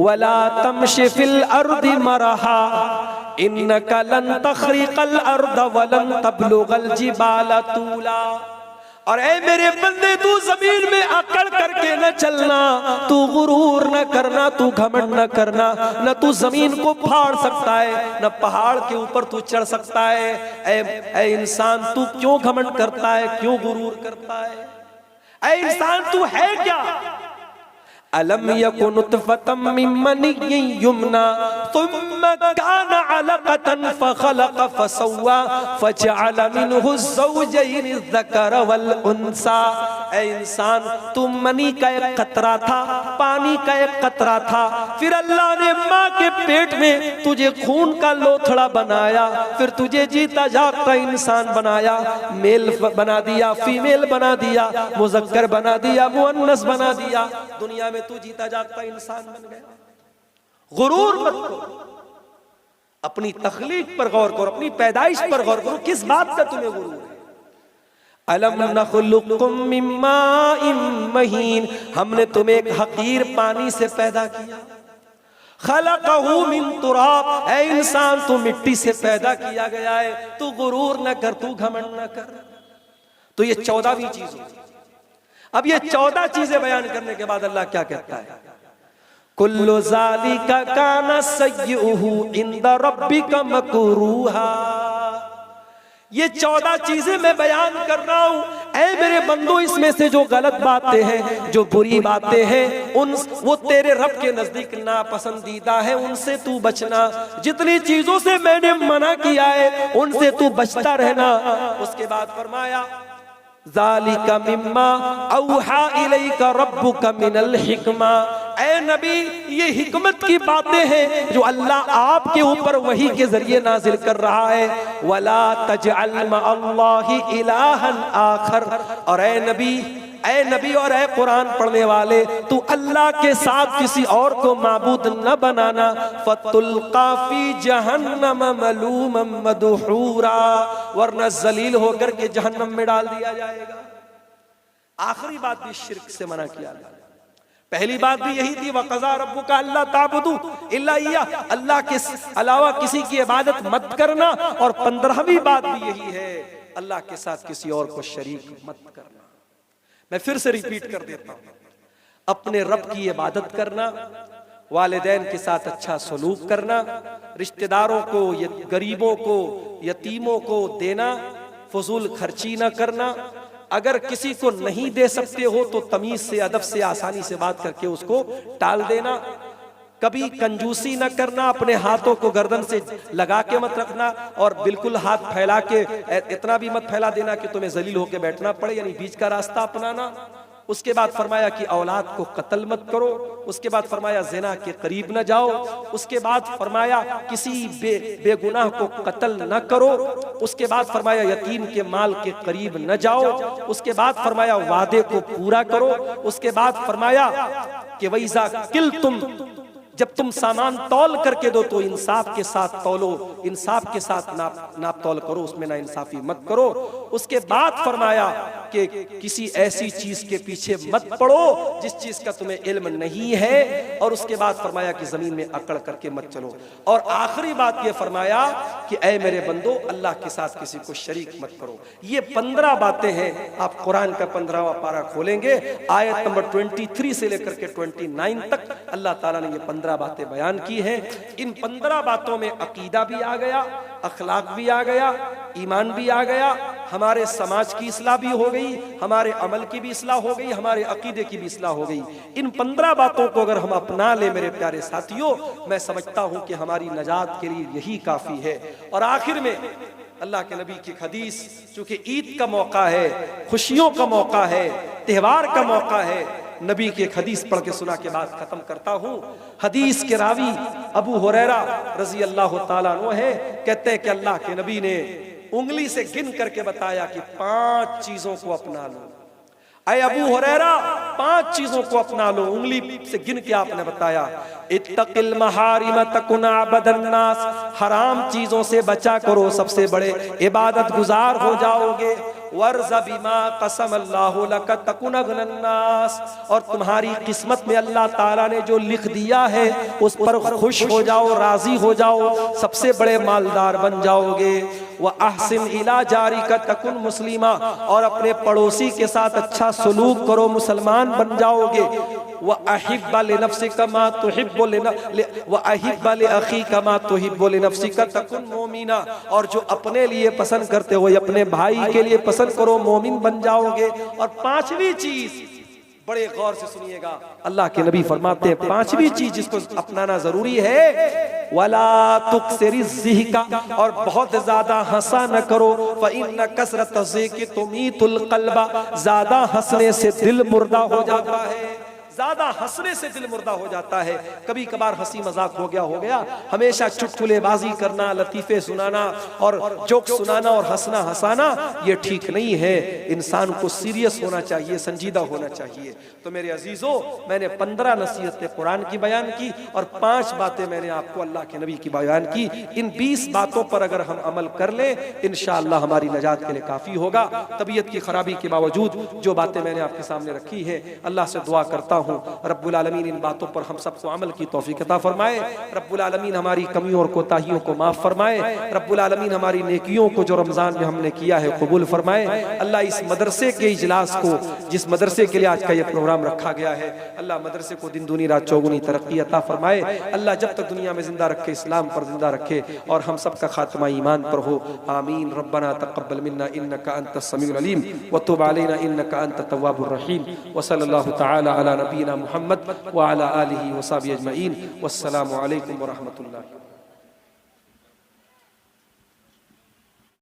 वला तमशी फिल अर्दि मरहा इन्नका लन तखरिकल अर्द वलन तबलुगल जिबाल तूला। और ऐ मेरे बंदे, तू जमीन में अकड़ करके न चलना, तू गुरूर न करना, तू घमंड न करना। न तू जमीन को फाड़ सकता है, न पहाड़ के ऊपर तू चढ़ सकता है। ऐ इंसान, तू क्यों घमंड करता है, क्यों गुरूर करता है? ऐ इंसान, तू है क्या? अलम यकुन नुतफतम मिन मनिय्यिन युमना सुम्मा काना अलक़तन फखलक़ फसव्वा फजअल मिनहु ज़ौजैनि ज़कर वल उन्सा। ऐ इंसान, तू मनी का एक कतरा था, पानी का एक कतरा था, फिर अल्लाह ने माँ के पेट में तुझे खून का लोथड़ा बनाया, फिर तुझे जीता जागता इंसान बनाया, मेल बना दिया, फीमेल बना दिया, मुज़क्कर बना दिया, मुअन्नस बना दिया। दुनिया में तू जीता जागता इंसान बन गया। गुरूर मत करो, अपनी तख्लीक पर गौर करो, अपनी पैदाइश पर गौर करो, किस बात का तुम्हें गुरूर है? अलम नखलुकुम मिन माइन महीन, हमने तुम्हें एक हकीर पानी से पैदा किया। खलक़हु मिन तुराब, ऐ इंसान, तू मिट्टी से पैदा किया गया है, तू गुरूर न कर, तू घमंड न कर। तो ये 14वीं चीज होती। अब ये 14 चीजें बयान करने के बाद अल्लाह क्या कहता है? कुल्लु ज़ालिका काना सय्युहु इंदा रब्बिका मकरूहा। ये 14 चीजें मैं बयान कर रहा हूं, ऐ मेरे बंदो, इसमें से जो गलत बातें हैं, जो बुरी बातें हैं, वो तेरे रब के नजदीक नापसंदीदा है, उनसे तू बचना। जितनी चीजों से मैंने मना किया है, उनसे तू बचता रहना। उसके बाद फरमाया ज़ालिका मिम्मा औहा इलैका रब्बुका मिनल हिक्मा। ऐ नबी, ये हिकमत की बातें हैं जो अल्लाह आपके ऊपर वही के जरिए नाजिल कर रहा है। वला तजअल मअल्लाहि इलाहन आखर। और ऐ नबी और ऐ कुरान पढ़ने वाले, तू अल्लाह के साथ किसी और को माबूद न बनाना। फतुल्का फी जहन्नम मलूमम मदहूरा, वरना जलील होकर के जहन्नम में डाल दिया जाएगा। आखिरी बात भी शिर्क से मना किया गया। पहली बात भी यही थी, वक़ज़ा रब्बुका अल्ला ताबुदू इल्ला इय्याह, अल्लाह के अलावा किसी की इबादत मत करना। और 15वीं बात भी यही है, अल्लाह के साथ किसी और को शरीक मत करना। मैं फिर से रिपीट कर देता हूं, अपने रब की इबादत करना, वालिदैन के साथ अच्छा सलूक करना, रिश्तेदारों को, गरीबों को, यतीमों को देना, फजूल खर्ची न करना। अगर किसी को नहीं दे सकते हो तो तमीज से, अदब से, आसानी से बात करके उसको टाल देना। कभी कंजूसी न करना, अपने हाथों को गर्दन से लगा के मत रखना, और बिल्कुल हाथ फैला के इतना भी मत फैला देना कि तुम्हें जलील होके बैठना पड़े, यानी बीच का रास्ता अपनाना। उसके बाद फरमाया कि औलाद को कत्ल मत करो। उसके बाद फरमाया ज़िना के करीब न जाओ। उसके बाद फरमाया किसी बेगुनाह को कत्ल न करो। उसके बाद फरमाया यतीम के माल के करीब न जाओ। उसके बाद फरमाया वादे को पूरा करो। उसके बाद फरमाया कि वैज़ा किल तुम, जब तुम सामान तौल करके दो तो इंसाफ के साथ तौलो, इंसाफ के साथ नाप तौल करो, उसमें ना इंसाफी मत करो। उसके बाद फरमाया कि किसी ऐसी चीज के पीछे मत पड़ो जिस चीज का तुम्हें इल्म नहीं है। और उसके बाद फरमाया कि जमीन में अकड़ करके मत चलो। और आखिरी बात ये फरमाया कि ऐ मेरे बंदो, अल्लाह के साथ किसी को शरीक मत करो। ये 15 बातें हैं। आप कुरान का 15वां पारा खोलेंगे, आयत नंबर 23 से लेकर के 29 तक अल्लाह ताला ने ये 15 बातें बयान की हैं। इन 15 बातों में अकीदा भी आ गया, अखलाक भी आ गया, ईमान भी आ गया, हमारे समाज की इस्लाह भी हो गई, हमारे अमल की भी इस्लाह हो गई, हमारे अकीदे की भी इस्लाह हो गई। इन 15 बातों को अगर हम अपना ले मेरे प्यारे साथियों, मैं समझता हूं कि हमारी नजात के लिए यही काफी है। और आखिर में अल्लाह के नबी की हदीस, चूंकि ईद का मौका है, खुशियों का मौका है, त्योहार का मौका है, नबी की एक हदीस पढ़ के सुना के बाद खत्म करता हूँ। हदीस के रावी अबू हुरैरा रजी अल्लाह ताला अन्हु है, कहते हैं कि अल्लाह के नबी ने उंगली से गिन करके बताया कि 5 चीजों को अपना लो। अय अबू हुरैरा, 5 चीजों को अपना लो। उंगली से गिन के आपने बताया, इत्तकिल महारिम तकुन अबदन नास, हराम चीजों से बचा करो, सबसे बड़े इबादत गुजार हो जाओगे। वर्ज़ बिमा क़सम अल्लाहु लक तकुन अग़नन नास, और तुम्हारी किस्मत में अल्लाह ताला ने जो लिख दिया है उस पर खुश हो जाओ, राजी हो जाओ, सबसे बड़े मालदार बन जाओगे। व अहसिन इला जारिका तकुन मुस्लिमा, और अपने पड़ोसी के साथ अच्छा सलूक करो, मुसलमान बन जाओगे। व अहिब्बा लिनफ्सिका मा तुहिब्बु व अहिब्बा लिअखीका मा तुहिब्बु लिनफ्सिका तकुन मोमिना, और जो अपने लिए पसंद करते हो अपने भाई के लिए पसंद करो, मोमिन बन जाओगे। और पांचवी चीज बड़े गौर से सुनिएगा, अल्लाह के नबी फरमाते हैं पांचवी चीज जिसको अपनाना जरूरी है, वला तुक्सिरि ज़िहिका, और बहुत ज्यादा हंसा न करो, फ़इन्न कसरत ज़िहिकी तुमीतुल क़ल्बा, ज्यादा हंसने से दिल मुर्दा हो जाता है, ज्यादा हंसने से दिल मुर्दा हो जाता है। कभी कभार हंसी मजाक हो गया, हमेशा चुटकुलेबाजी करना, लतीफे सुनाना और जोक सुनाना और हंसना हंसाना, ये ठीक नहीं है। इंसान को सीरियस होना चाहिए, संजीदा होना चाहिए। तो मेरे अजीजों, मैंने 15 नसीहतें कुरान की बयान की और 5 बातें मैंने आपको अल्लाह के नबी की बयान की। इन 20 बातों पर अगर हम अमल कर लें, इंशाअल्लाह हमारी नजात के लिए काफी होगा। तबीयत की खराबी के बावजूद जो बातें मैंने आपके सामने रखी है, अल्लाह से दुआ करता हूँ रब्बुल आलमीन इन बातों पर हम सबको अमल की तौफीक अता फरमाए। रब्बुल आलमीन हमारी कमियों और कोताहियों को माफ फरमाए। रब्बुल आलमीन हमारी नेकियों को जो रमजान में हमने किया है कबूल फरमाए। अल्लाह इस मदरसे के इजलास को, जिस मदरसे के लिए आज का ये प्रोग्राम रखा गया है, अल्लाह मदरसे को दिन दूनी रात चौगुनी तरक्की अता फरमाए। अल्लाह जब तक दुनिया में जिंदा रखे, इस्लाम पर जिंदा रखे और हम सब का खात्मा ईमान पर हो। आमीन। रब्बना तक़ब्बल मिन्ना इन्नका अंतस समीउल अलीम व तुब अलैना इन्नका अंतत तव्वाबुर रहीम। व सल्लल्लाहु तआला अला नबीना मुहम्मद व अला आलिहि व सहबिहि अजमईन। वस्सलामु अलैकुम व रहमतुल्लाह।